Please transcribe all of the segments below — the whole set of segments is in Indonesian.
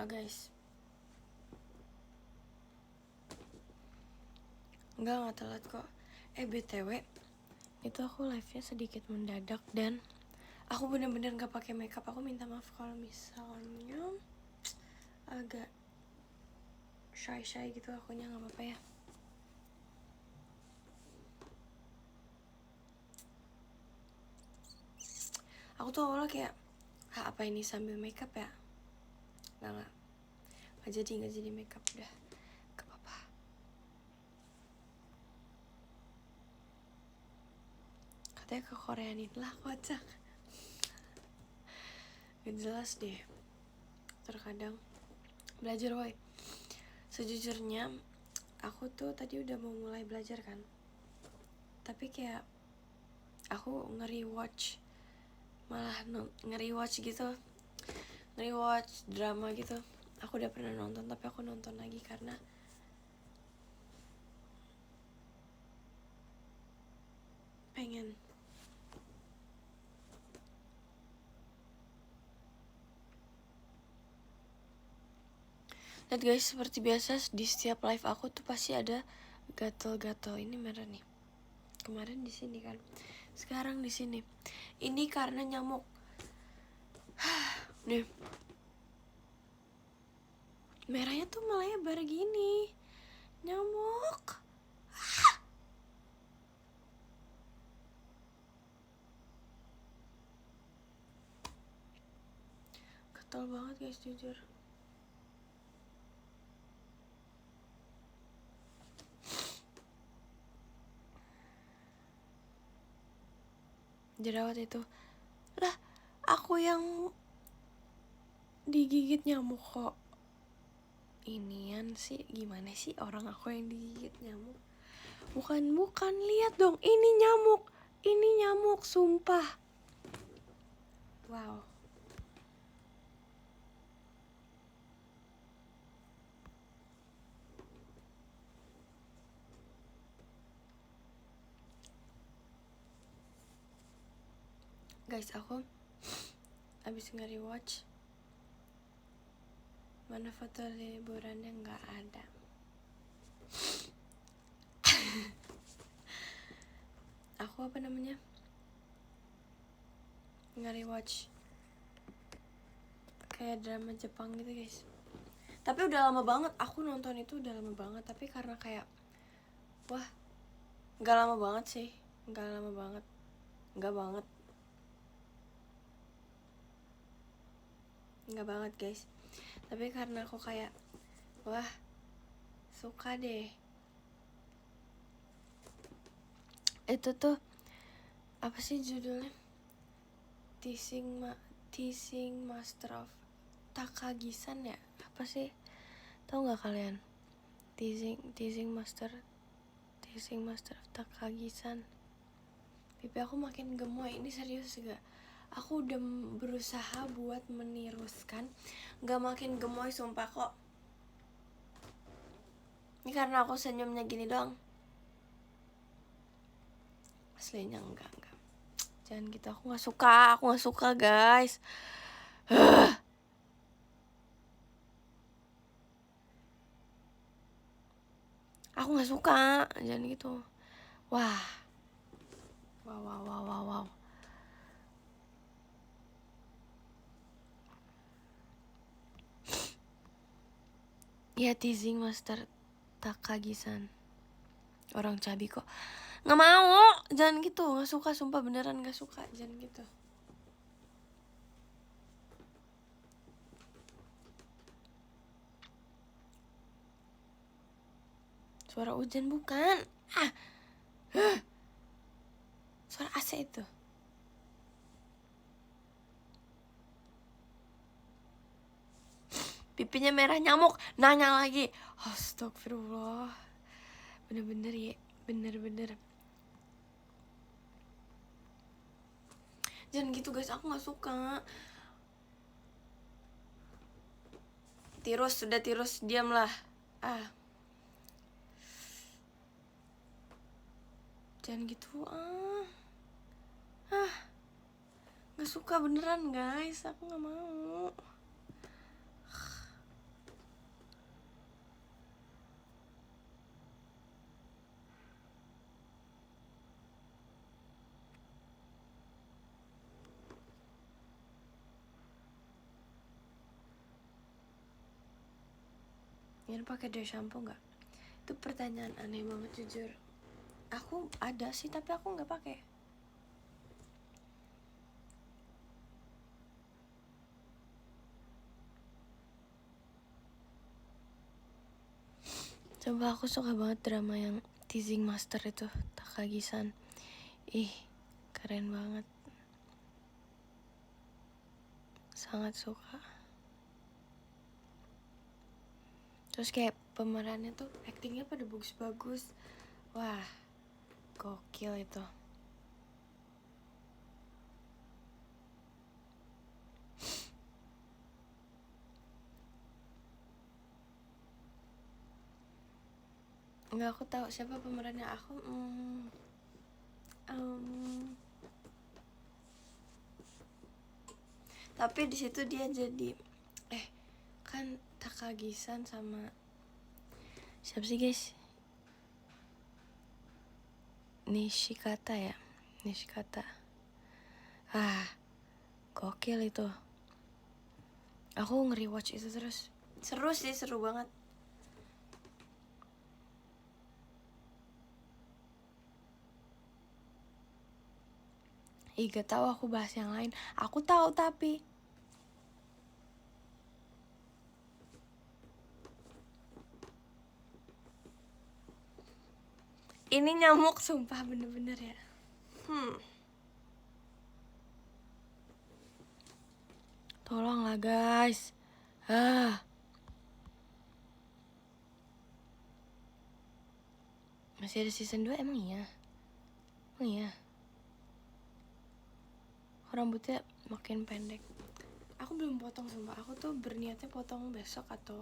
lah guys. Enggak telat kok. BTW, itu aku live-nya sedikit mendadak dan aku bener-bener gak pakai makeup. Aku minta maaf kalau misalnya agak shy gitu akunya, nggak apa-apa ya. Aku tuh awalnya kayak, apa ini sambil makeup ya? Nggak jadi makeup, udah gak apa-apa. Katanya ke Koreanin lah, kocak. Gak jelas deh. Terkadang belajar woy. Sejujurnya aku tuh tadi udah mau mulai belajar kan, tapi kayak aku nge-rewatch, malah nge-rewatch gitu, nge-rewatch drama gitu. Aku udah pernah nonton tapi aku nonton lagi karena pengen. Lihat guys, seperti biasa di setiap live aku tuh pasti ada gatel-gatel. Ini merah nih. Kemarin di sini kan. Sekarang di sini. Ini karena nyamuk. Nih. Merahnya tuh melebar gini. Nyamuk. Gatel banget guys, jujur. Jerawat itu. Lah, aku yang digigit nyamuk kok. Inian sih, gimana sih orang aku yang digigit nyamuk? Bukan, lihat dong, ini nyamuk, sumpah. Wow. Guys, aku abis nge-rewatch. Mana foto liburannya, nggak ada. Aku nge-rewatch kayak drama Jepang gitu guys. Tapi udah lama banget, aku nonton itu udah lama banget. Tapi karena kayak, wah, nggak lama banget sih, nggak banget. Nggak banget guys. Tapi karena aku kayak, wah, suka deh. Itu tuh apa sih judulnya? Teasing Master of Takagi-san ya? Apa sih? Tahu nggak kalian? Teasing Master of Takagi-san. Pipi aku makin gemoy. Ini serius gak? Aku udah berusaha buat meniruskan, gak makin gemoy sumpah kok. Ini karena aku senyumnya gini doang. Aslinya enggak. Jangan gitu, aku gak suka guys. Aku gak suka, jangan gitu. Wow. Ya, teasing Master Takagi-san. Orang cabi kok. Gak mau, jangan gitu. Gak suka, sumpah beneran gak suka. Jangan gitu. Suara hujan bukan. Suara AC itu. Pipinya merah nyamuk. Nanya lagi. Astagfirullah. Bener-bener ya. Bener-bener. Jangan gitu guys, aku gak suka. Tirus, diamlah. Jangan gitu. Gak suka beneran guys, aku gak mau. Ini pakai dry shampoo nggak? Itu pertanyaan aneh banget jujur. Aku ada sih tapi aku nggak pakai. Coba aku suka banget drama yang Teasing Master itu, Takagi-san. Ih, keren banget. Sangat suka. Terus kayak pemerannya tuh actingnya pada bagus-bagus. Wah, gokil itu. Nggak, aku tahu siapa pemerannya. Aku tapi di situ dia jadi kan Takagi-san sama siapa sih guys? Nishikata ya, Nishikata. Gokil itu. Aku nge-rewatch itu terus. Seru sih, seru banget. Gak tahu aku bahas yang lain. Aku tahu tapi ini nyamuk sumpah bener-bener ya. Tolonglah guys. Masih ada season 2 emang iya? Oh iya. Rambutnya makin pendek. Aku belum potong sumpah. Aku tuh berniatnya potong besok atau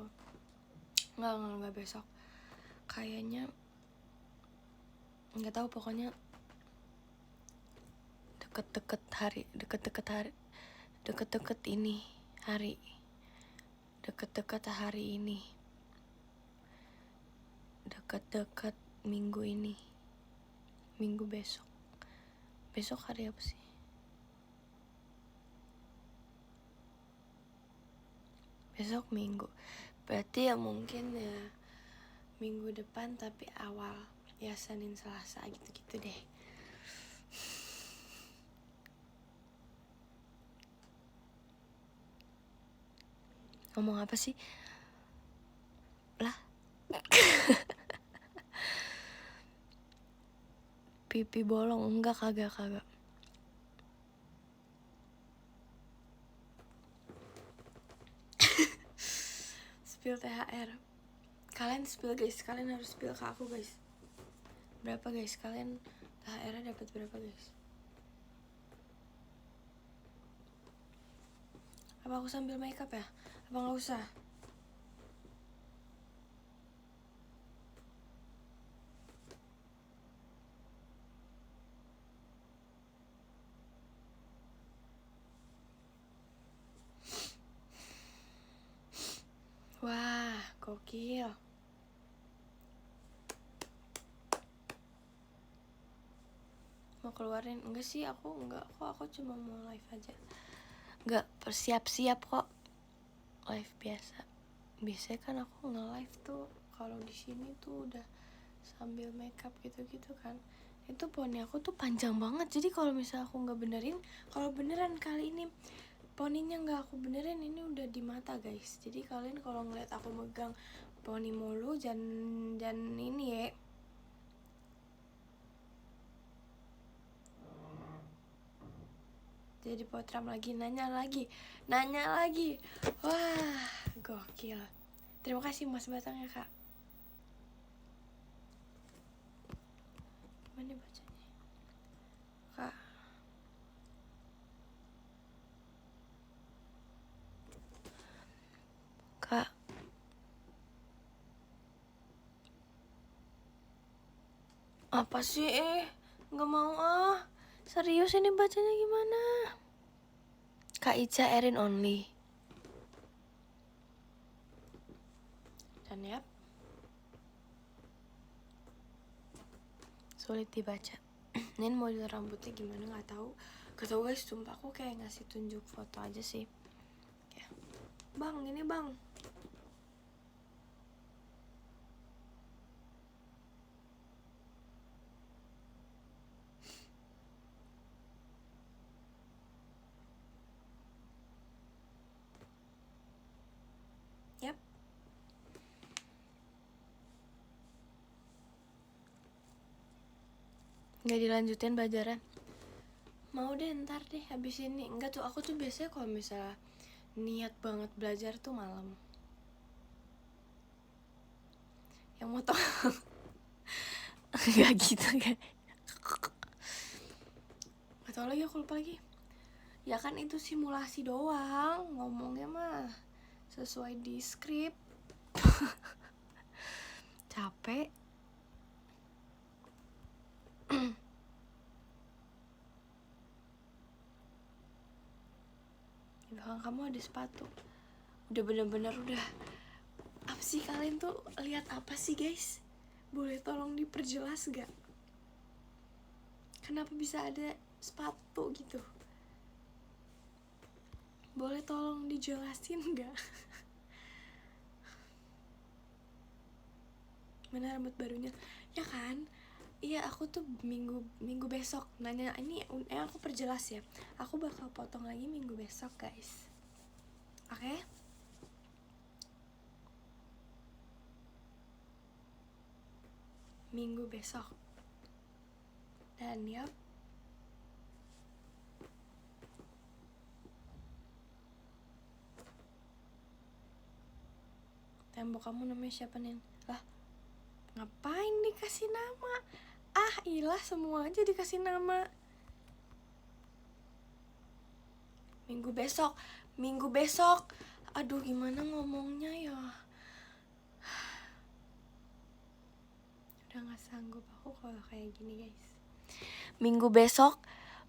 nggak besok. Kayaknya nggak tahu, pokoknya deket-deket hari, deket-deket ini hari, deket-deket hari ini, deket-deket minggu ini, minggu besok hari apa sih? Besok minggu, berarti ya mungkin ya minggu depan tapi awal ya, Senin Selasa gitu-gitu deh. Ngomong apa sih? Lah. Pipi bolong, enggak, kagak. Spill THR. Kalian spill guys, kalian harus spill ke aku guys. Berapa guys? Kalian THR-nya dapat berapa guys? Apa aku sambil makeup ya? Apa nggak usah? Wah, gokil. Mau keluarin? Enggak sih, enggak kok, aku cuma mau live aja. Enggak siap kok. Live biasa. Biasanya kan aku nge-live tuh kalau di sini tuh udah sambil makeup gitu-gitu kan. Itu poni aku tuh panjang banget. Jadi kalau misalnya aku nggak benerin, kalau beneran kali ini poninya nggak aku benerin, ini udah di mata guys. Jadi kalian kalau ngeliat aku megang poni mulu jangan ini ya. Jadi potram lagi, nanya lagi. Wah, gokil. Terima kasih Mas Batang ya kak. Gimana bacanya? Kak. Kak. Apa sih Nggak mau Serius ini bacanya gimana? Kak Ica Erin only. Dan ya, sulit dibaca. Nen model rambutnya gimana nggak tahu. Gak tau guys, sumpah aku kayak ngasih tunjuk foto aja sih. Ya. Bang, ini bang. nggak dilanjutin belajarnya. Mau deh, ntar deh habis ini. Enggak tuh, aku tuh biasanya kalau misalnya niat banget belajar tuh malam. Yang mau tau nggak gitu kan? Gak tau lagi, aku lupa lagi. Ya kan itu simulasi doang, ngomongnya mah sesuai di skrip. Capek. Di belakang kamu ada sepatu. Udah bener-bener udah. Apa sih kalian tuh lihat apa sih guys? Boleh tolong diperjelas gak? Kenapa bisa ada sepatu gitu? Boleh tolong dijelasin gak? Mana rambut barunya? Ya kan? Iya, aku tuh minggu besok nanya ini, aku perjelas ya. Aku bakal potong lagi minggu besok guys. Oke? Minggu besok. Dan ya, tembok kamu namanya siapa nih? Lah, ngapain dikasih nama? Ah, ilah, semua aja dikasih nama. Minggu besok. Aduh, gimana ngomongnya ya? Udah gak sanggup aku kalau kayak gini guys. Minggu besok,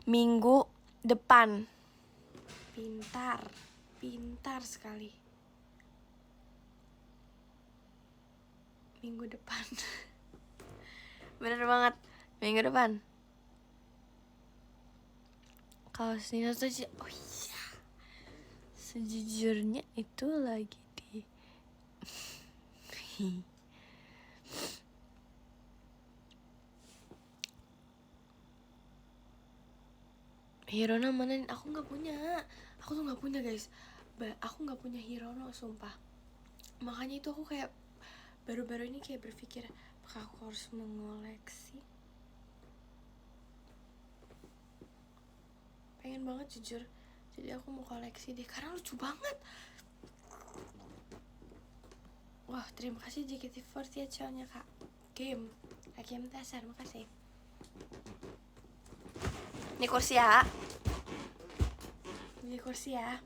minggu depan. Pintar sekali. Minggu depan. Bener banget, minggu depan. Kalau Nino tuh, oh iya, sejujurnya itu lagi di Hirona mana? Aku tuh nggak punya guys. Aku nggak punya Hirono, sumpah. Makanya itu aku kayak baru-baru ini kayak berpikir, apakah aku harus mengoleksi? Pengen banget jujur, jadi aku mau koleksi deh karena lucu banget. Wah, terima kasih JKT48 soalnya kak Game Tasar, makasih. Ini kursi ya.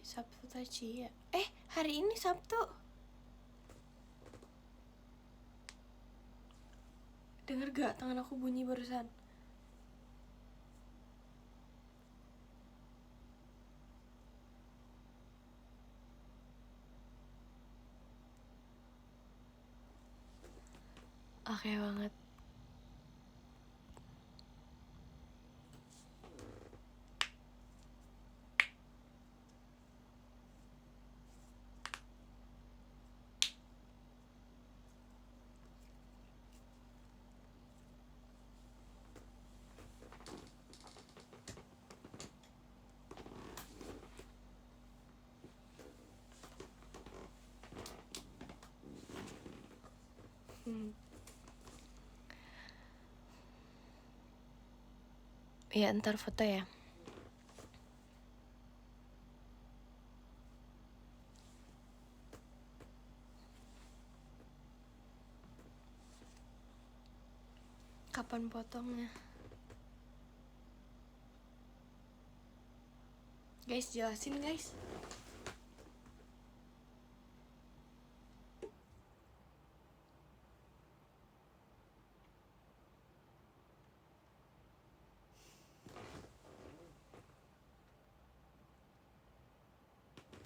Sabtu Tachi ya. Hari ini Sabtu. Denger gak tangan aku bunyi barusan? Oke banget. Ya ntar foto ya. Kapan potongnya? Guys, jelasin guys.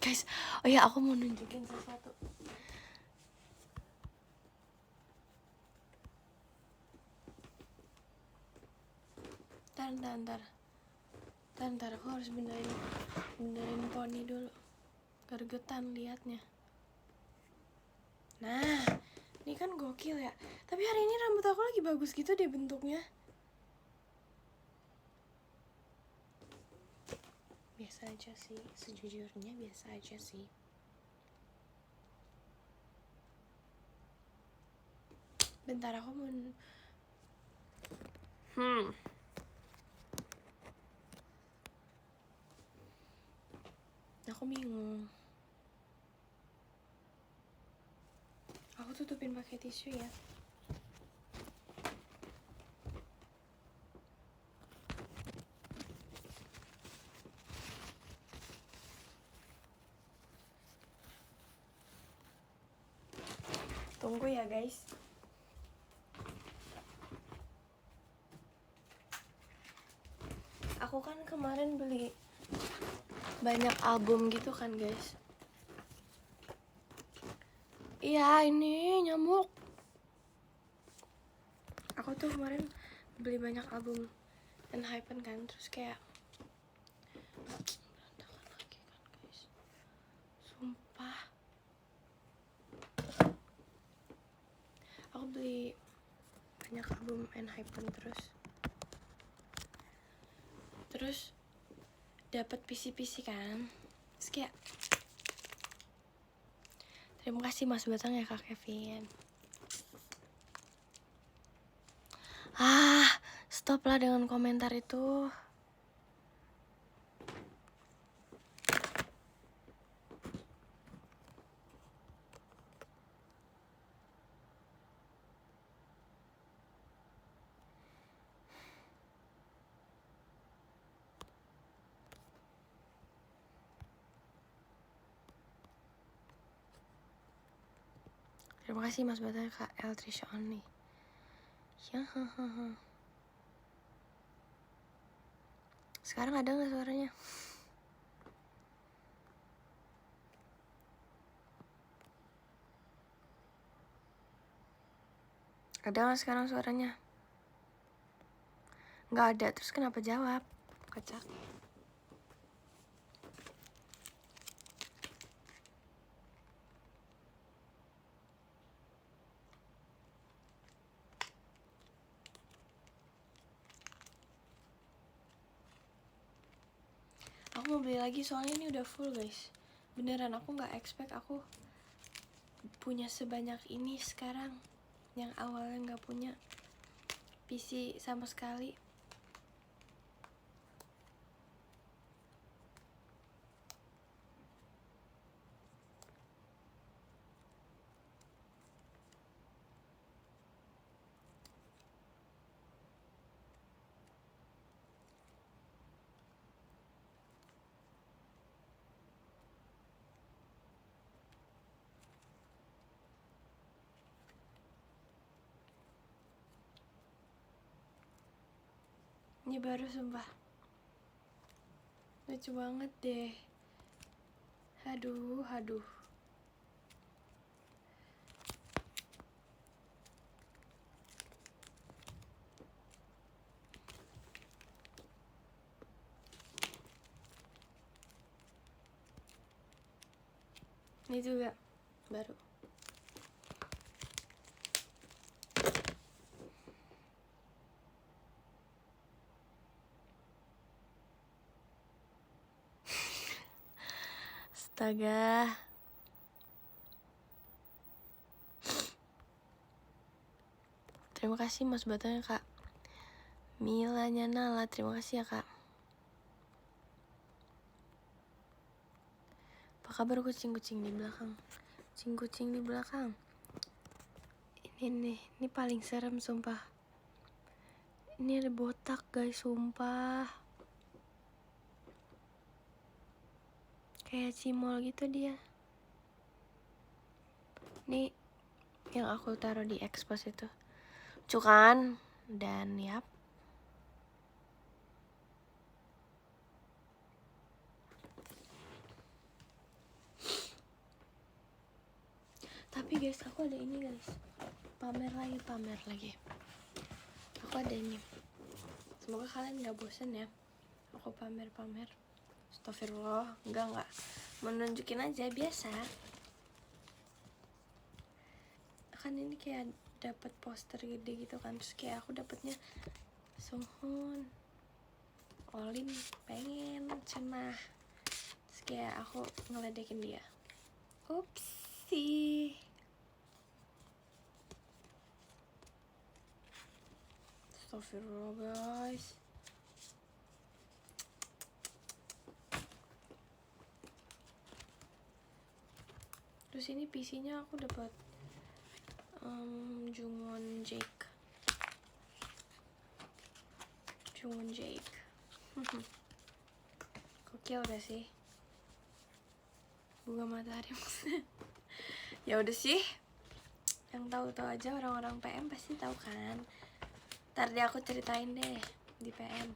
Guys, oh ya, aku mau nunjukin sesuatu. Ntar, aku harus benerin poni dulu. Gergetan liatnya. Nah, ini Ini kan gokil ya. Tapi hari ini rambut aku lagi bagus gitu deh bentuknya. Biasa aja sih, sejujurnya biasa aja sih. Bentar aku mau Aku bingung. Aku tutupin pakai tisu ya. Tunggu ya guys. Aku kan kemarin beli banyak album gitu kan guys. Iya ini nyamuk. Aku tuh kemarin beli banyak album Enhypen kan, terus kayak berantakan lagi kan guys. Sumpah. Aku beli banyak album Enhypen terus dapat PC kan. Terus kayak terima kasih Mas Batang ya Kak Kevin. Stop lah dengan komentar itu. Terima kasih Mas Batang Kak Eltrisha Only. Ya, Sekarang ada nggak suaranya? Ada nggak sekarang suaranya? Nggak ada, terus kenapa jawab? Kocak. Aku mau beli lagi soalnya ini udah full guys. Beneran aku nggak expect aku punya sebanyak ini sekarang. Yang awalnya nggak punya PC sama sekali. Ini baru sumpah. Lucu banget deh. Aduh. Ini juga baru. Astaga. Terima kasih Mas Batangnya Kak Milanya Nala, terima kasih ya Kak. Apa kabar kucing-kucing di belakang? Kucing-kucing di belakang. Ini paling serem sumpah. Ini ada botak guys, sumpah. Kayak cimol gitu dia. Ini yang aku taruh di expose itu. Cukan dan yap. Tapi guys, aku ada ini guys. Pamer lagi. Aku ada ini. Semoga kalian gak bosen ya. Aku pamer. Astagfirullah, enggak. Menunjukin aja biasa. kan ini kayak dapat poster gede gitu kan, terus kayak aku dapatnya Sunghoon, Olin pengen cenah, terus kayak aku ngeledekin dia. Upsi. Astagfirullah guys. Terus ini PC-nya aku dapat Jungwon Jake. Gokil udah sih. Bunga matahari maksudnya. Ya udah sih. Yang tahu-tahu aja orang-orang PM pasti tahu kan. Ntar deh aku ceritain deh di PM.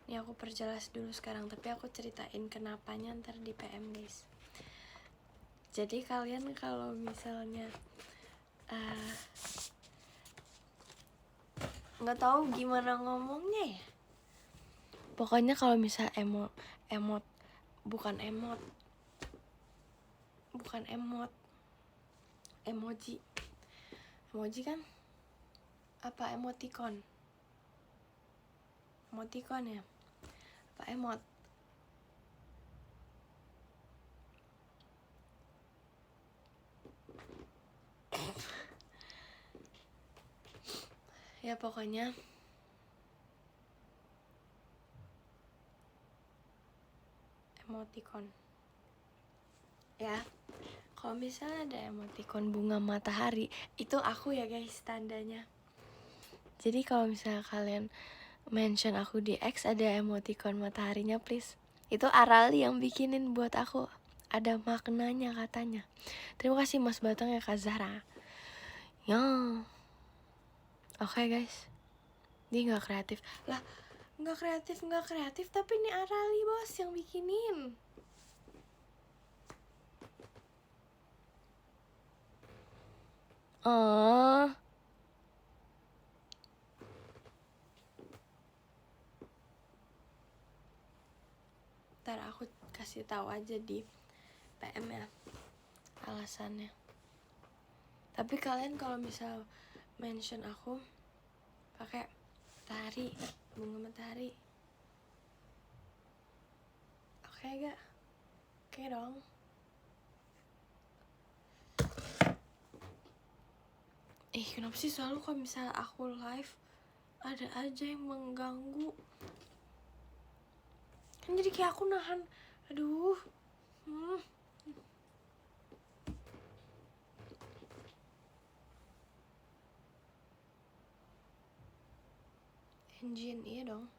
Ini aku perjelas dulu sekarang, tapi aku ceritain kenapanya ntar di PM guys. Jadi kalian kalau misalnya nggak tahu gimana ngomongnya ya, pokoknya kalau misal bukan emoji kan apa, emoticon ya, apa emot. Ya pokoknya emoticon ya. Kalau misalnya ada emoticon bunga matahari, itu aku ya guys tandanya. Jadi kalau misalnya kalian mention aku di X ada emoticon mataharinya please. Itu Arali yang bikinin buat aku, ada maknanya katanya. Terima kasih Mas Batang ya Kak Zahra. Ya. Oke guys. Dia nggak kreatif lah, nggak kreatif tapi ini Arali bos yang bikinin. Ntar aku kasih tahu aja di PM ya alasannya. Tapi kalian kalau misal mention aku pakai matahari, bunga matahari, oke gak? Oke dong. Kenapa sih selalu kalau misal aku live ada aja yang mengganggu? Kan jadi kayak aku nahan, aduh. Engine, iya dong.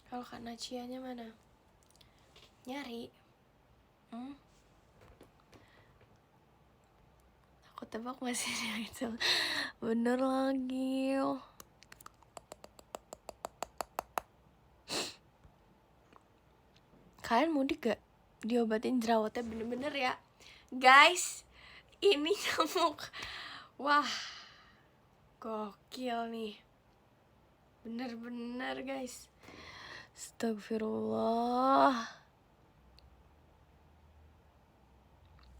Kalau Kak Nacianya mana? Nyari? Aku tebak masih dia itu. Bener lagi. Kalian mudik gak? Diobatin jerawatnya bener-bener ya guys. Ini nyamuk, wah gokil nih, bener-bener guys. Astagfirullah.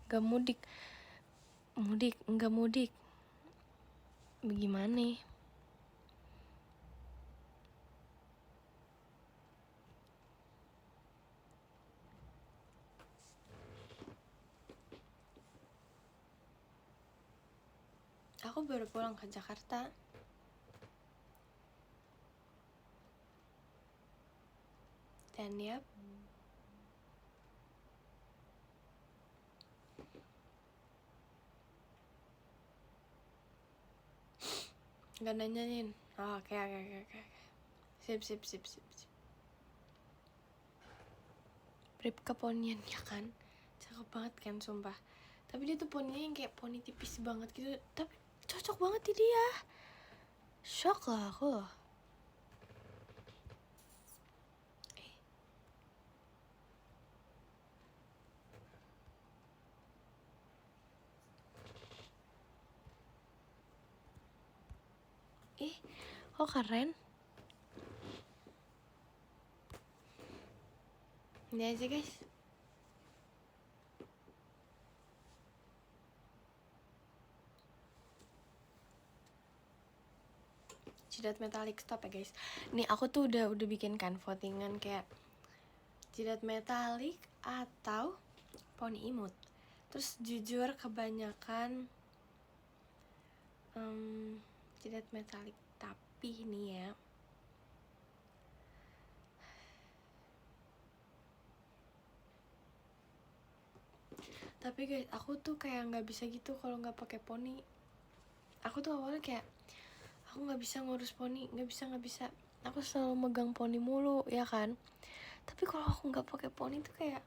Gak mudik. Bagaimana nih? Aku baru pulang ke Jakarta. Dan ya, gak nanyain. Oke. Sip. Pripka ponian ya kan, cakep banget kan sumpah. Tapi dia tuh poninya yang kayak poni tipis banget gitu, tapi cocok banget di dia. Shock lah aku loh. Kok keren. Ini aja guys. Jidat metalik stop ya guys. Nih aku tuh udah bikin kan votingan kayak jidat metalik atau poni imut. Terus jujur kebanyakan jidat metalik. Tapi ini ya, tapi guys aku tuh kayak nggak bisa gitu kalau nggak pakai poni. Aku tuh awalnya kayak aku nggak bisa ngurus poni, nggak bisa. Aku selalu megang poni mulu ya kan. Tapi kalau aku nggak pakai poni tuh kayak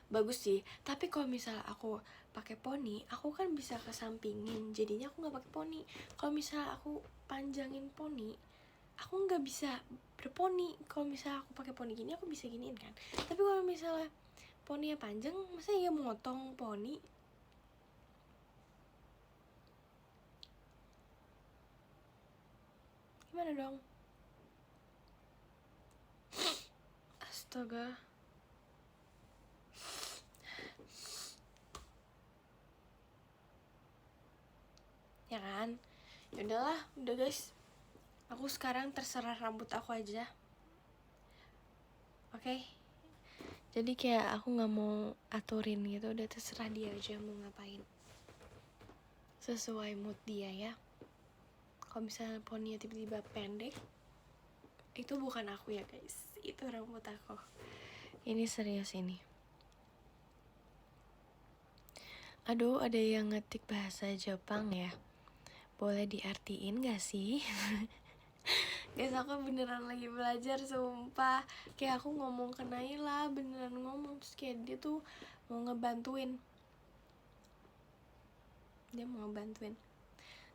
bagus sih. Tapi kalau misalnya aku pakai poni, aku kan bisa kesampingin, jadinya aku nggak pakai poni. Kalau misalnya aku panjangin poni, aku nggak bisa berponi. Kalau misalnya aku pakai poni gini, aku bisa giniin kan. Tapi kalau misalnya poninya panjang, masa ya motong poni? Gimana dong? Astaga. Ya kan? Ya udahlah, udah guys. Aku sekarang terserah rambut aku aja. Oke? Jadi kayak aku nggak mau aturin gitu, udah terserah dia aja mau ngapain. Sesuai mood dia ya. Kalau misalnya poninya tiba-tiba pendek, itu bukan aku ya guys, itu rambut aku. Ini serius ini. Aduh, ada yang ngetik bahasa Jepang ya. Boleh diartiin gak sih? Guys, aku beneran lagi belajar sumpah. Kayak aku ngomong ke Naila, beneran ngomong. Terus kayak dia tuh mau ngebantuin.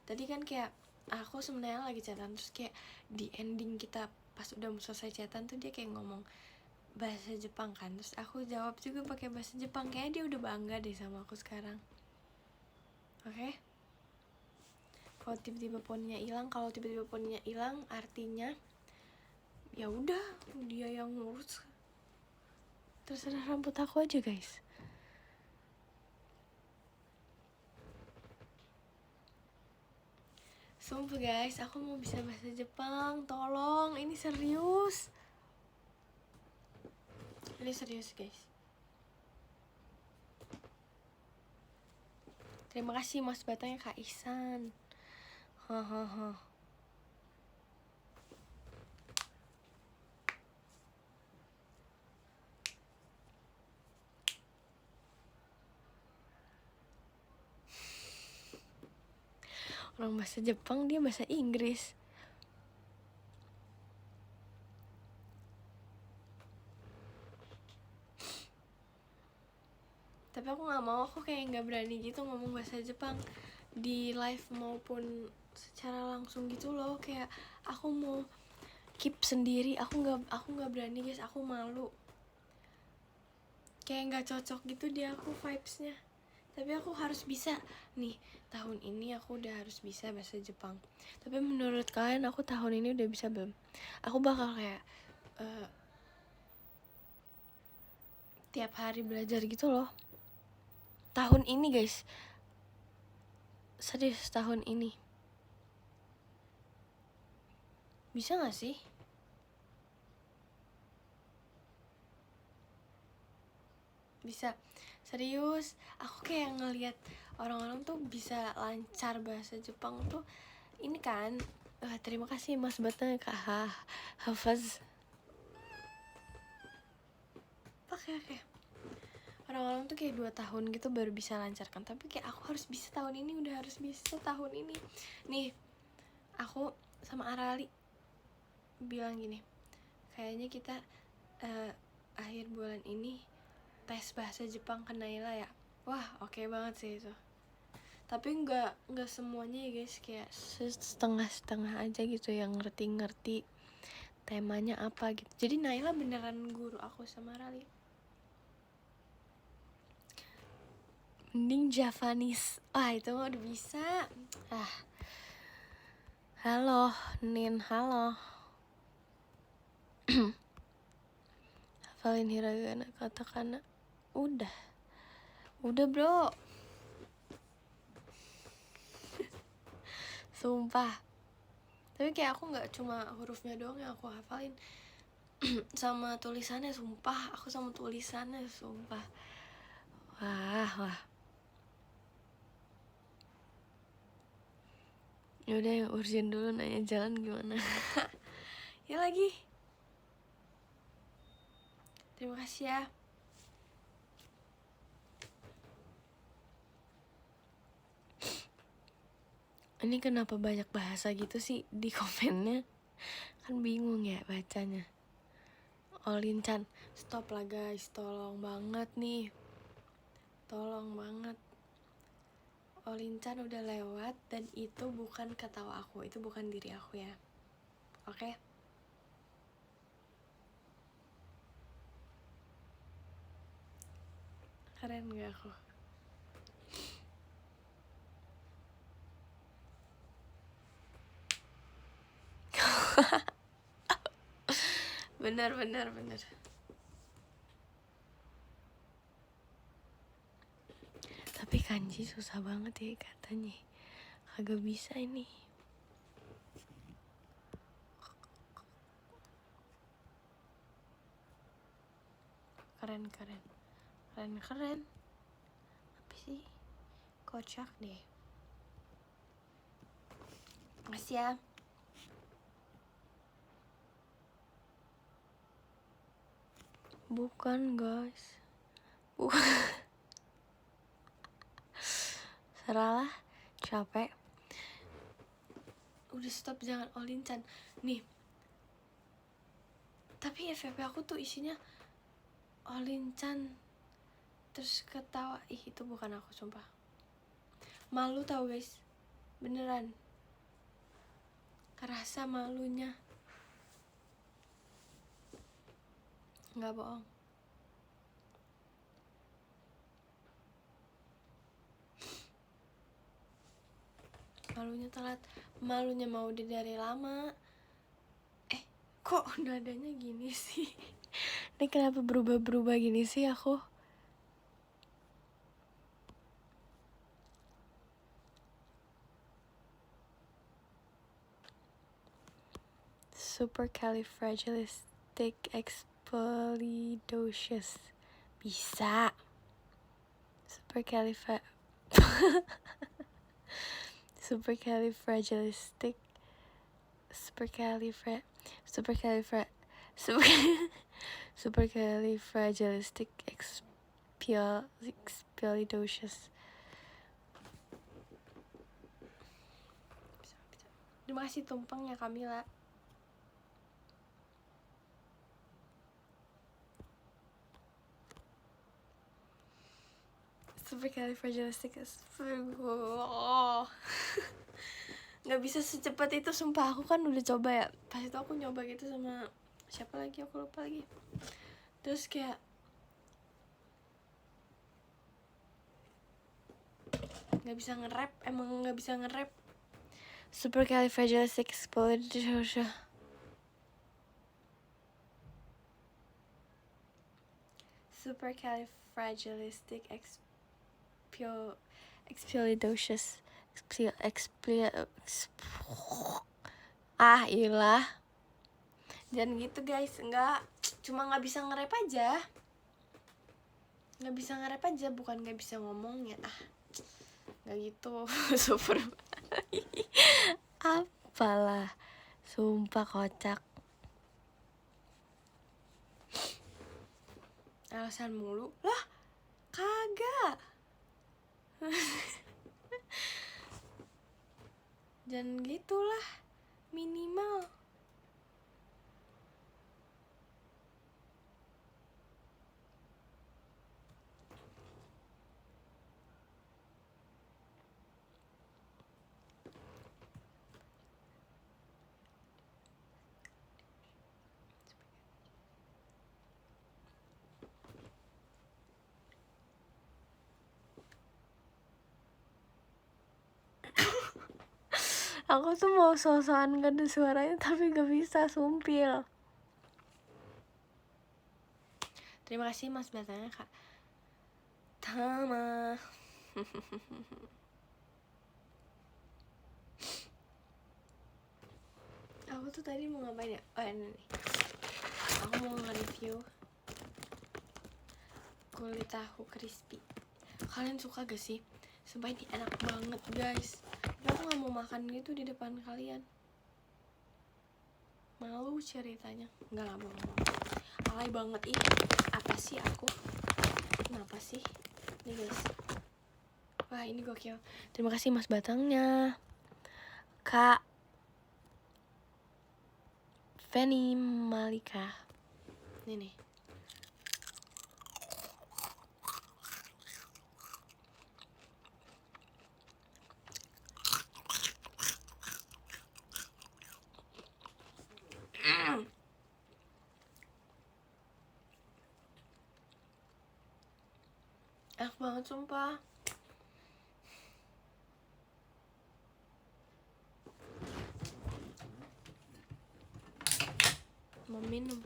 Tadi kan kayak aku sebenarnya lagi chatan, terus kayak di ending kita pas udah mau selesai chatan tuh dia kayak ngomong bahasa Jepang kan. Terus aku jawab juga pakai bahasa Jepang. Kayaknya dia udah bangga deh sama aku sekarang. Oke? Kalau tiba-tiba poninya hilang, artinya ya udah dia yang ngurus. Terserah rambut aku aja guys. Sumpah guys, aku mau bisa bahasa Jepang. Tolong, ini serius. Ini serius guys. Terima kasih mas batangnya Kak Ihsan. Hahaha. Orang bahasa Jepang, dia bahasa Inggris. Tapi aku nggak mau, aku kayak nggak berani gitu ngomong bahasa Jepang di live maupun secara langsung gitu loh. Kayak aku mau keep sendiri, aku nggak berani guys, aku malu. Kayak nggak cocok gitu di aku vibesnya. Tapi aku harus bisa nih, tahun ini aku udah harus bisa bahasa Jepang. Tapi menurut kalian aku tahun ini udah bisa belum? Aku bakal kayak tiap hari belajar gitu loh tahun ini guys. Serius, tahun ini bisa gak sih? Bisa. Serius, aku kayak ngelihat orang-orang tuh bisa lancar bahasa Jepang tuh. Ini kan terima kasih mas batang Kak Hafaz. Oke. Orang-orang tuh kayak 2 tahun gitu baru bisa lancar kan. Tapi kayak aku harus bisa tahun ini, udah harus bisa tahun ini. Nih, aku sama Arali bilang gini, kayaknya kita akhir bulan ini tes bahasa Jepang ke Naila ya. Wah, oke banget sih itu. Tapi nggak semuanya ya guys, kayak setengah-setengah aja gitu yang ngerti temanya apa gitu. Jadi Naila beneran guru aku sama Rali. Mending Javanese. Wah, itu mah udah bisa. Halo, Nin, halo. Hafalin hiragana, katakana. Udah bro. Sumpah. Tapi kayak aku gak cuma hurufnya doang yang aku hafalin, sama tulisannya, sumpah. Aku sama tulisannya, sumpah. Wah. Yaudah, yang urgent dulu, nanya jalan gimana. Ya lagi. Terima kasih ya. Ini kenapa banyak bahasa gitu sih di komennya? Kan bingung ya bacanya. Olincan, stop lah guys, tolong banget nih. Tolong banget. Olincan udah lewat dan itu bukan ketawa aku, itu bukan diri aku ya. Oke? Keren gak aku? Bener. Tapi kanji susah banget ya katanya. Kagak bisa ini. Keren. Apa sih? Kocak deh. Makasih ya. Bukan guys. Seralah, capek. Udah stop, jangan olincan. Nih. Tapi FVP aku tuh isinya olincan terus ketawa. Itu bukan aku, sumpah. Malu tau guys. Beneran. Kerasa malunya. Nggak bohong. Malunya telat. Malunya mau udah dari lama. Kok nadanya gini sih? Ini kenapa berubah gini sih aku? Supercalifragilisticexpialidocious. Bisa. Supercalifragilisticexpialidocious. Terima kasih tumpengnya Kamila. Supercalifragilisticexpialidocious. Nggak bisa secepat itu, sumpah. Aku kan udah coba ya. Pas itu aku nyoba gitu sama siapa lagi, aku lupa lagi. Terus kayak nggak bisa nge-rap. Emang nggak bisa nge-rap. Supercalifragilisticexpialidocious. Supercalifragilisticexpialidocious. Ilah. Jangan gitu guys. Enggak. Cuma nggak bisa nge-rap aja. Nggak bisa nge-rap aja, bukan nggak bisa ngomongnya. Nggak gitu. Super. Apalah. Sumpah kocak. Alasan mulu. Lah, kagak. Jangan gitulah. Minimal. Aku tuh mau so-soan ngadu suaranya tapi gak bisa, sumpil. Terima kasih Mas Batangnya Kak Tama. Aku tuh tadi mau ngapain ya? Oh ini nih, aku mau nge-review kulit tahu crispy. Kalian suka gak sih? Sumpah ini enak banget guys. Tapi aku gak mau makan gitu di depan kalian, malu ceritanya. Enggak bohong, alay banget. Ih, apa sih aku? Kenapa sih? Nih guys, wah ini gokil. Terima kasih Mas Batangnya Kak Feni Malika. Ini nih, enak banget sumpah. Mau minum.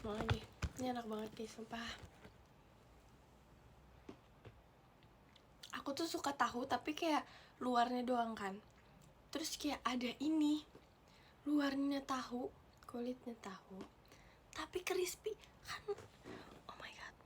Mau lagi. Ini enak banget guys, sumpah. Aku tuh suka tahu tapi kayak luarnya doang kan. Terus kayak ada ini, luarnya tahu, kulitnya tahu, tapi crispy kan. Oh my god.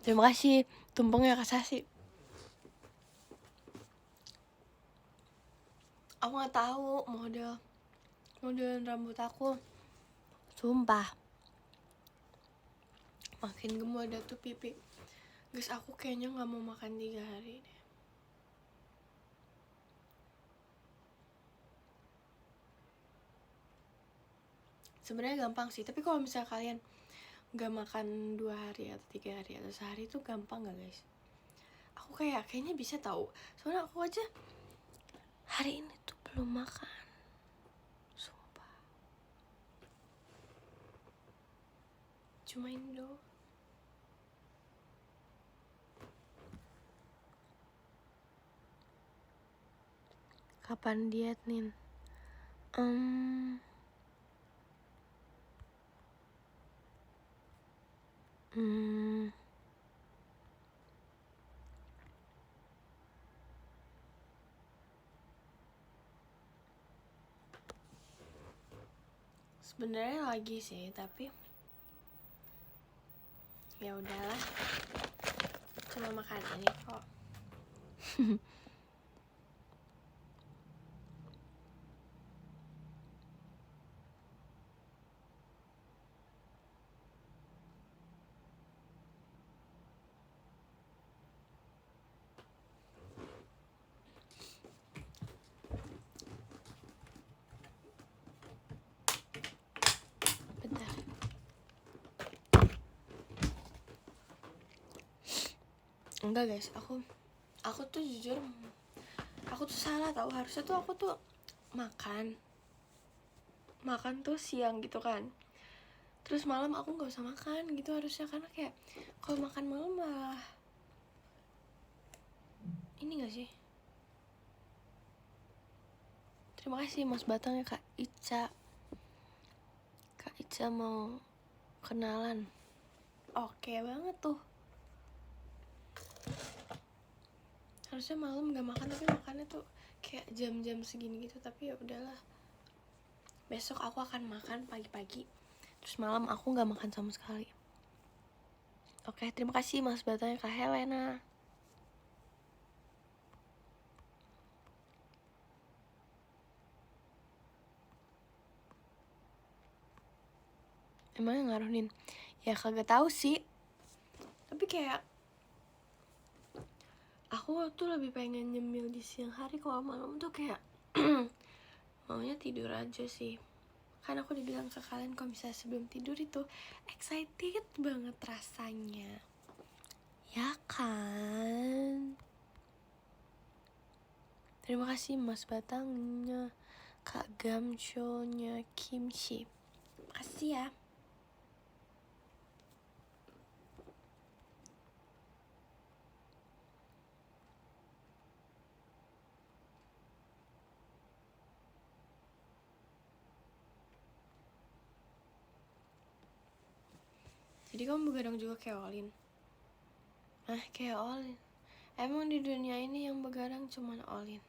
Terima kasih tumpengnya Kak Sasi. Aku nggak tahu model rambut aku, sumpah makin gemuk ada tuh pipi. Guys, aku kayaknya nggak mau makan 3 hari deh. Sebenarnya gampang sih, tapi kalau misalnya kalian nggak makan 2 hari atau 3 hari atau sehari itu gampang gak guys? Aku kayaknya bisa tahu, soalnya aku aja hari ini tuh belum makan, sumpah. Cuma ini doang. Kapan diet nih? Sebenarnya lagi sih, tapi ya udahlah, cuma makan ini kok. Bentar. Enggak guys, aku tuh jujur, aku tuh salah tahu. Harusnya tuh aku tuh makan tuh siang gitu kan, terus malam aku nggak usah makan gitu harusnya, karena kayak kalau makan malam malah ini gak sih. Terima kasih Mas Batang ya Kak Ica mau kenalan. Oke banget tuh. Harusnya malam gak makan, tapi makannya tuh kayak jam-jam segini gitu. Tapi ya udahlah, besok aku akan makan pagi-pagi, terus malam aku gak makan sama sekali. Oke, terima kasih Mas Batangnya Kak Helena. Emangnya ngaruhin? Ya kagak tahu sih. Tapi kayak aku tuh lebih pengen nyemil di siang hari. Kalau malam tuh kayak maunya tidur aja sih. Kan aku dibilang ke kalian kalau misalnya sebelum tidur itu excited banget rasanya. Ya kan? Terima kasih Mas Batangnya, Kak Gamcho-nya, Kimchi. Makasih ya. Jadi kamu begadang juga kayak Olin? Kayak Olin? Emang di dunia ini yang begadang cuman Olin?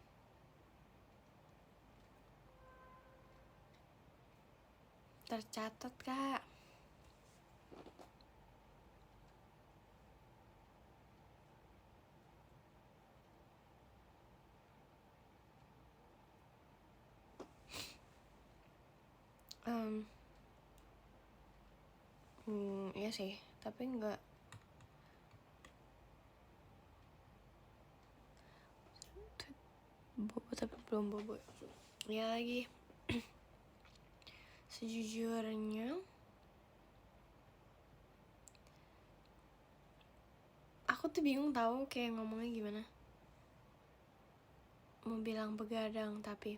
Tercatat Kak. Iya sih, tapi enggak. Bobo tapi belum bobo. Ya lagi. Sejujurnya aku tuh bingung tahu kayak ngomongnya gimana. Mau bilang begadang tapi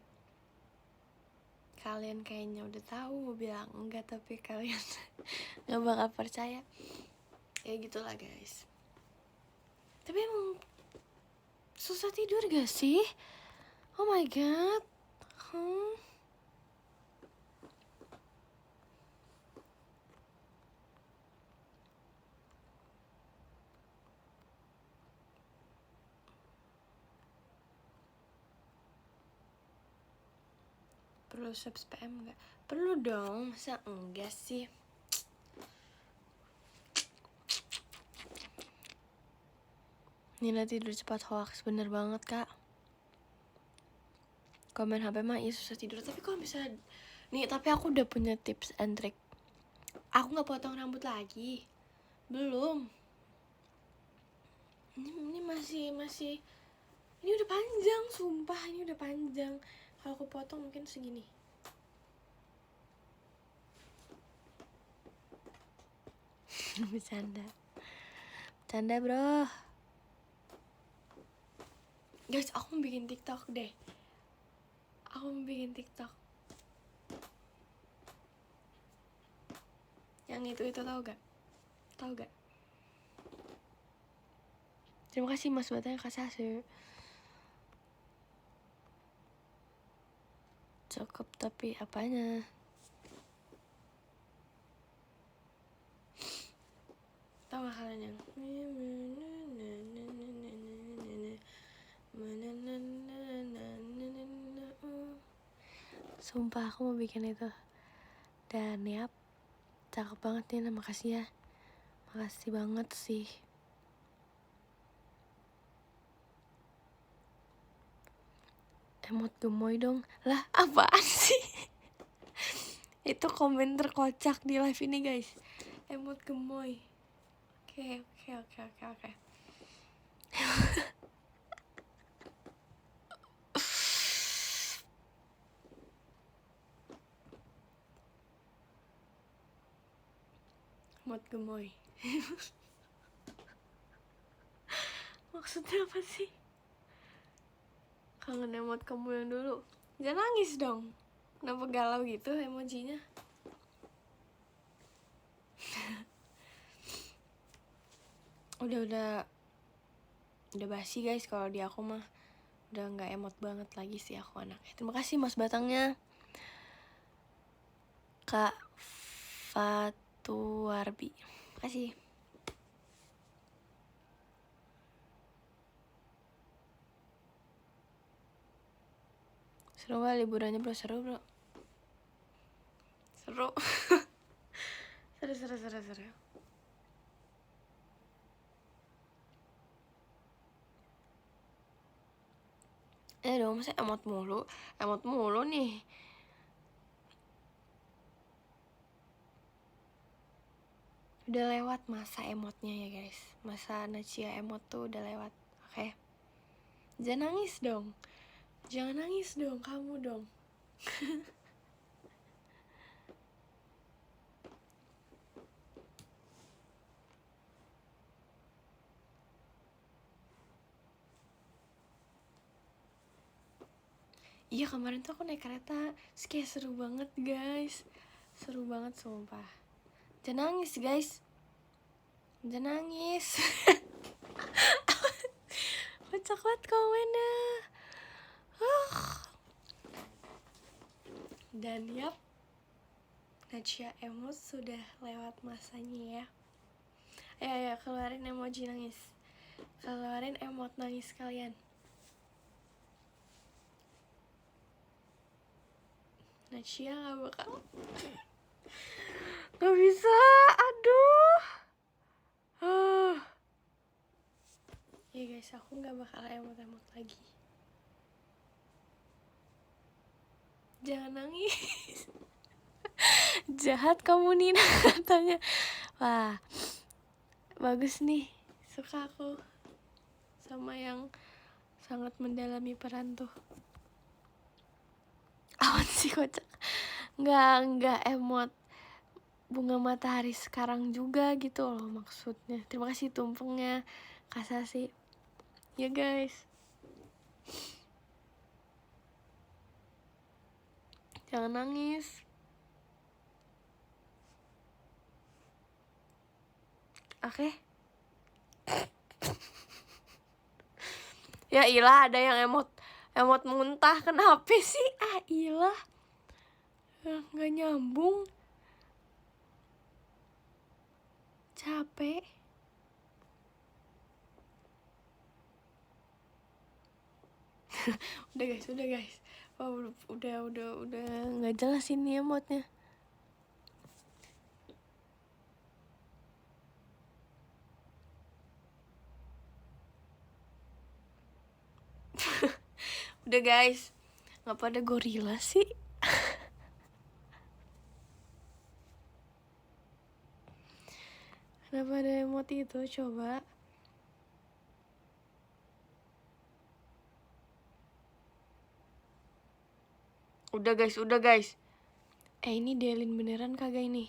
kalian kayaknya udah tahu. Mau bilang enggak tapi kalian nggak bakal percaya. Ya gitulah guys. Tapi emang susah tidur gak sih? Oh my god. Perlu subs PM gak? Perlu dong, masa enggak sih? Nina tidur cepat hoax, bener banget kak. Komen HP mah iya susah tidur. Tapi kalau misalnya nih, tapi aku udah punya tips and trick. Aku gak potong rambut lagi. Belum. Ini masih ini udah panjang, sumpah ini udah panjang. Kalau aku potong mungkin segini. Bercanda bro. Guys, aku mau bikin TikTok deh. Yang itu tahu gak? Terima kasih Mas Batang Kak Sase. Cukup tapi apanya? Tahu gak kalian yang sumpah aku mau bikin itu. Dan yap, cakep banget nih, makasih ya. Makasih banget sih. Emot gemoy dong. Lah apaan sih? Itu komen terkocak di live ini guys. Emot gemoy. Oke. Emot gemoy. Maksudnya apa sih? Kangen emot kamu yang dulu. Jangan nangis dong. Kenapa galau gitu emojinya? udah basi guys. Kalau di aku mah udah nggak emot banget lagi sih aku anaknya. Terima kasih Mas Batangnya, Kak Fatuarbi. Makasih. Seru gak liburannya bro? Seru bro. Seru. Seru. Dong, masa emot mulu nih. Udah lewat masa emotnya ya guys. Masa Nachia emot tuh udah lewat. Oke? Jangan nangis dong. Jangan nangis dong, kamu dong. Iya, kemarin tuh aku naik kereta, terus kayak seru banget guys. Seru banget sumpah. Jangan nangis guys. Jangan nangis. Kocak banget komennya. Dan yap, Nachia emot sudah lewat masanya ya. Ayo keluarin emoji nangis. Keluarin emot nangis kalian. Nachia gak bakal. Gak bisa, aduh. Ya guys, aku gak bakal emot-emot lagi. Jangan nangis. Jahat kamu Nina katanya. Wah, bagus nih. Suka aku sama yang sangat mendalami peran tuh. Awan sih kocak. Nggak emot bunga matahari sekarang juga gitu loh maksudnya. Terima kasih tumpengnya Kasasi ya guys. Jangan nangis. Oke. Ya ilah, ada yang emot muntah. Kenapa sih? Ilah, nggak nyambung. Capek. Udah guys. Wah, udah nggak jelas ini emotnya. Udah guys, nggak pada gorila sih. Kenapa ada emot itu coba? Udah guys. Ini Delin beneran kagak ini?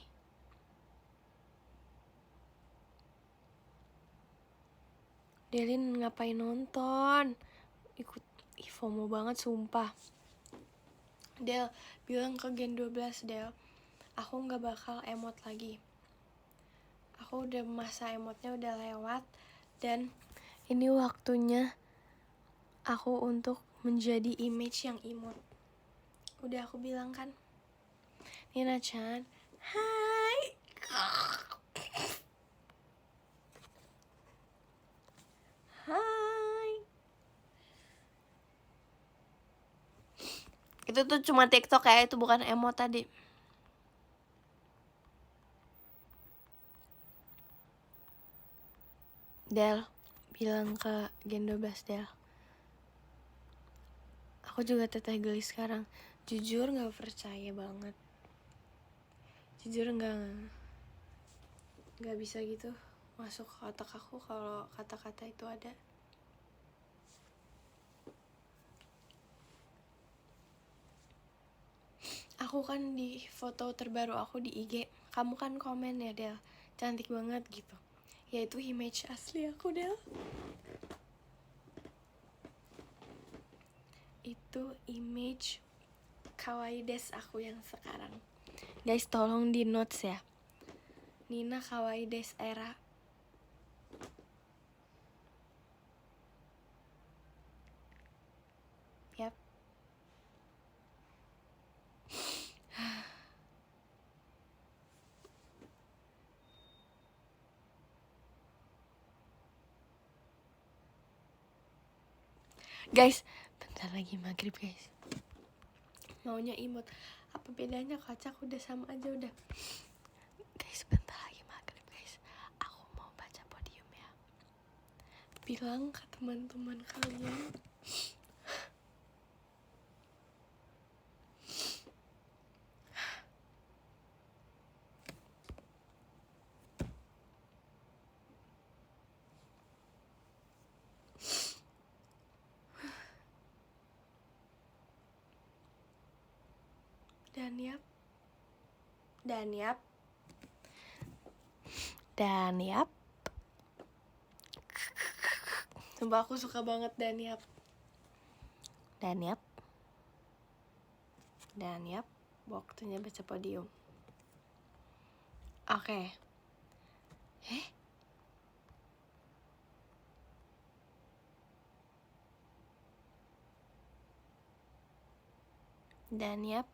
Delin ngapain nonton? Ikut FOMO banget sumpah. Del, bilang ke Gen 12 Del, aku gak bakal emot lagi. Aku udah masa emotnya udah lewat. Dan ini waktunya aku untuk menjadi image yang imut. Udah aku bilang kan, Nina-chan, hai. Hai. Itu tuh cuma TikTok ya, itu bukan emot tadi. Del, bilang ke Gen 12 Del. Aku juga teteh geli sekarang. Jujur gak percaya banget. Jujur gak bisa gitu masuk ke otak aku kalau kata-kata itu ada. Aku kan di foto terbaru aku di IG, kamu kan komen ya Del, cantik banget gitu. Ya itu image asli aku Del. Itu image kawaii des aku yang sekarang. Guys tolong di notes ya, Nina kawaii des era. Yap. Guys, bentar lagi maghrib guys. maunya imut. Apa bedanya, kocak udah sama aja udah. Guys, bentar lagi maghrib guys, aku mau baca podium ya. Bilang ke teman-teman kalian dan yap. Sumpah aku suka banget dan yap. Waktunya baca podium. Oke. Dan yap.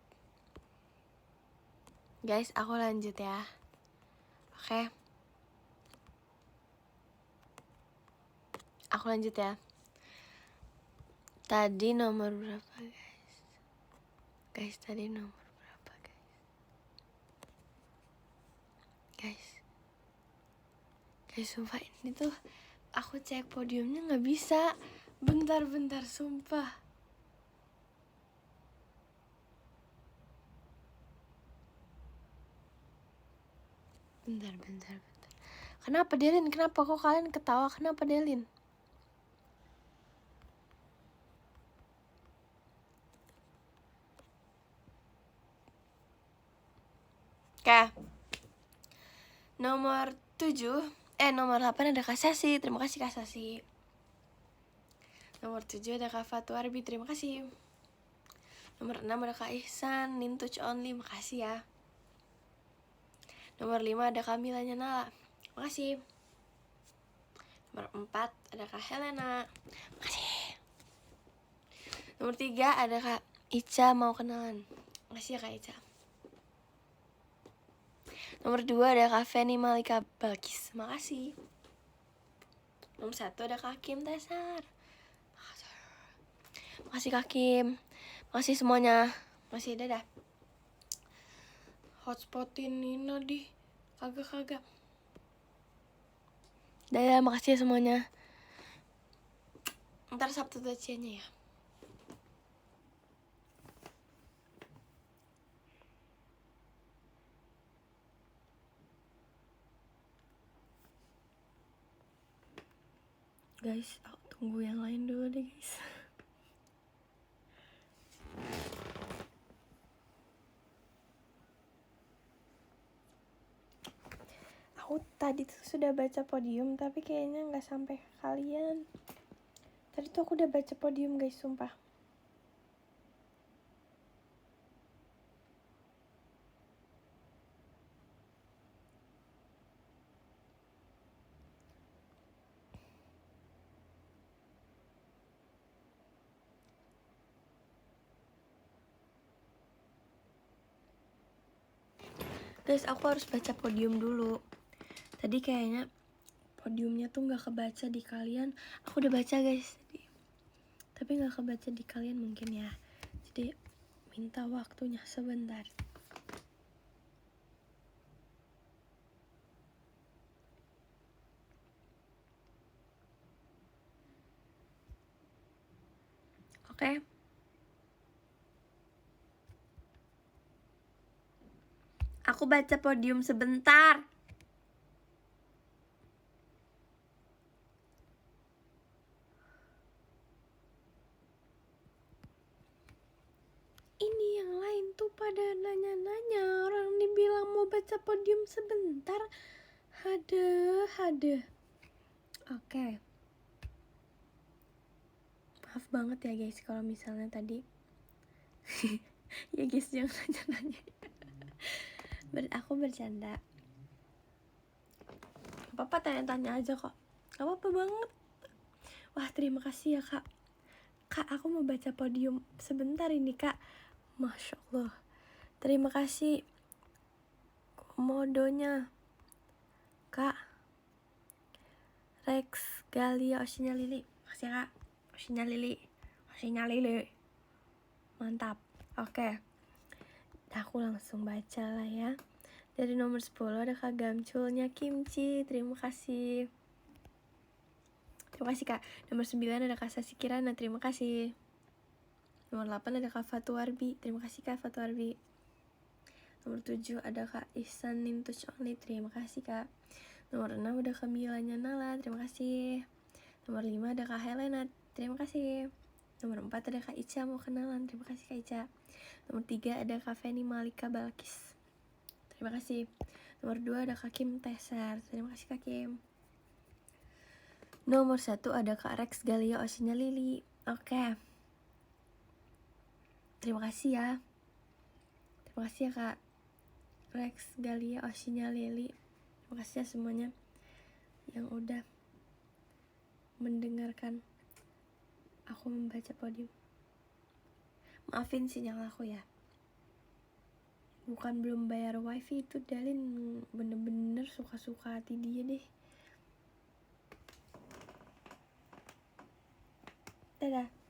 Guys, aku lanjut ya. Oke. Aku lanjut ya. Tadi nomor berapa guys? Guys, tadi nomor berapa guys? Guys, sumpah ini tuh aku cek podiumnya nggak bisa. Bentar, sumpah. Bentar. Kenapa Delin? Kenapa kok kalian ketawa? Kenapa Delin? Oke. Nomor 8 ada Kak Sasi. Terima kasih Kak Sasi. Nomor 7 ada Kak Fatu Arbi. Terima kasih. Nomor 6 ada Kak Ihsan. Nintouch only. Makasih ya. Nomor 5 ada Kamila Nyanala. Makasih. Nomor 4 ada Kak Helena. Makasih. Nomor 3 ada Kak Ica mau kenalan. Makasih ya Kak Ica. Nomor 2 ada Kak Feni Malika Balkis. Makasih. Nomor 1 ada Kak Kim Tesar. Makasih Kak Kim. Makasih semuanya. Makasih, dadah. Hotspotin Nina di kagak. Dadah, makasih ya semuanya. Ntar Sabtu taciannya ya. Guys, aku tunggu yang lain dulu deh guys. Aku tadi tuh sudah baca podium, tapi kayaknya nggak sampai ke kalian. Tadi tuh aku udah baca podium guys, sumpah. Guys, aku harus baca podium dulu. Tadi kayaknya podiumnya tuh nggak kebaca di kalian. Aku udah baca guys tadi, tapi nggak kebaca di kalian mungkin ya. Jadi minta waktunya sebentar. Oke. Aku baca podium sebentar. Ini yang lain tuh pada nanya-nanya. Orang dibilang mau baca podium sebentar. Hade. Oke. Maaf banget ya guys kalau misalnya tadi ya guys, jangan nanya-nanya. Aku bercanda. Gak apa-apa, tanya-tanya aja kok. Gak apa-apa banget. Wah, terima kasih ya kak. Kak, aku mau baca podium sebentar ini kak. Masya Allah. Terima kasih komodonya kak. Rex Galia Osinya Lili. Makasih ya kak. Osinya Lili. Mantap. Oke, aku langsung baca lah ya. Dari nomor 10 ada Kak Gamculnya Kimchi, terima kasih. Terima kasih Kak. Nomor 9 ada Kak Sasi Kirana, terima kasih. Nomor 8 ada Kak Fatu Arbi, terima kasih Kak Fatu Arbi. Nomor 7 ada Kak Ihsan Nintush Only, terima kasih Kak. Nomor 6 ada Kak Milanya Nala, terima kasih. Nomor 5 ada Kak Helena, terima kasih. Nomor 4 ada Kak Ica mau kenalan, terima kasih Kak Ica. Nomor 3 ada Kak Feni Malika Balkis, terima kasih. Nomor 2 ada Kak Kim Teser, terima kasih Kak Kim. Nomor 1 ada Kak Rex Galia Osinya Lili. Oke, terima kasih ya. Terima kasih ya Kak Rex Galia Osinya Lili. Terima kasih ya semuanya yang udah mendengarkan aku membaca podium. Maafin sinyal aku ya, bukan belum bayar wifi, itu Dalin bener-bener suka-suka hati dia deh. Dadah.